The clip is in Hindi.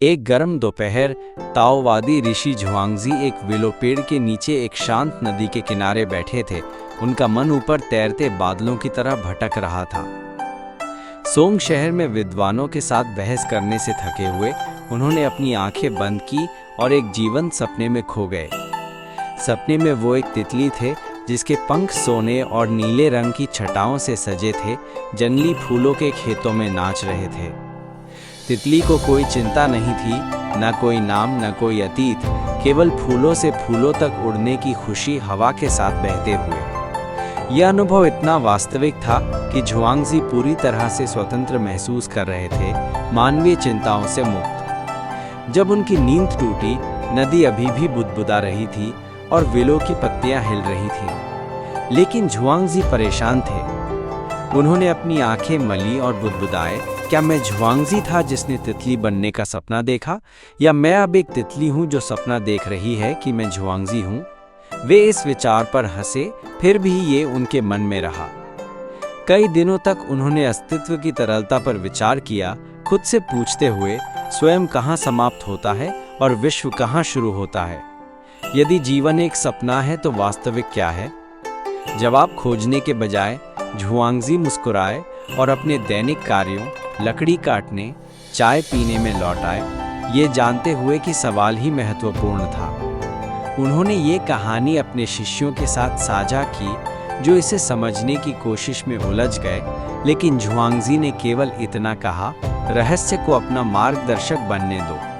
एक गर्म दोपहर ताओवादी ऋषि झुआंगजी एक विलो पेड़ के नीचे एक शांत नदी के किनारे बैठे थे। उनका मन ऊपर तैरते बादलों की तरह भटक रहा था। सोंग शहर में विद्वानों के साथ बहस करने से थके हुए उन्होंने अपनी आंखें बंद की और एक जीवंत सपने में खो गए। सपने में वो एक तितली थे जिसके पंख सोने और नीले रंग की छटाओं से सजे थे, जंगली फूलों के खेतों में नाच रहे थे। तितली को कोई चिंता नहीं थी, न कोई नाम न कोई अतीत, केवल फूलों से फूलों तक उड़ने की खुशी हवा के साथ बहते हुए। यह अनुभव इतना वास्तविक था कि झुआंगजी पूरी तरह से स्वतंत्र महसूस कर रहे थे, मानवीय चिंताओं से मुक्त। जब उनकी नींद टूटी, नदी अभी भी बुदबुदा रही थी और विलो की पत्तियां हिल रही थीं। लेकिन झुआंगजी परेशान थे। उन्होंने अपनी आंखें मली और बुदबुदाए, क्या मैं झुआंगजी था जिसने तितली बनने का सपना देखा, या मैं अब एक तितली हूं जो सपना देख रही है कि मैं झुआंगजी हूं? वे इस विचार पर हंसे, फिर भी ये उनके मन में रहा। कई दिनों तक उन्होंने अस्तित्व की तरलता पर विचार किया, खुद से पूछते हुए स्वयं कहाँ समाप्त होता है और विश्व कहाँ शुरू होता है। यदि जीवन एक सपना है तो वास्तविक क्या है? जवाब खोजने के बजाय झुआंगजी मुस्कुराए और अपने दैनिक कार्यों, लकड़ी काटने, चाय पीने में लौट आए, ये जानते हुए कि सवाल ही महत्वपूर्ण था। उन्होंने ये कहानी अपने शिष्यों के साथ साझा की, जो इसे समझने की कोशिश में उलझ गए। लेकिन झुआंगजी ने केवल इतना कहा, रहस्य को अपना मार्गदर्शक बनने दो।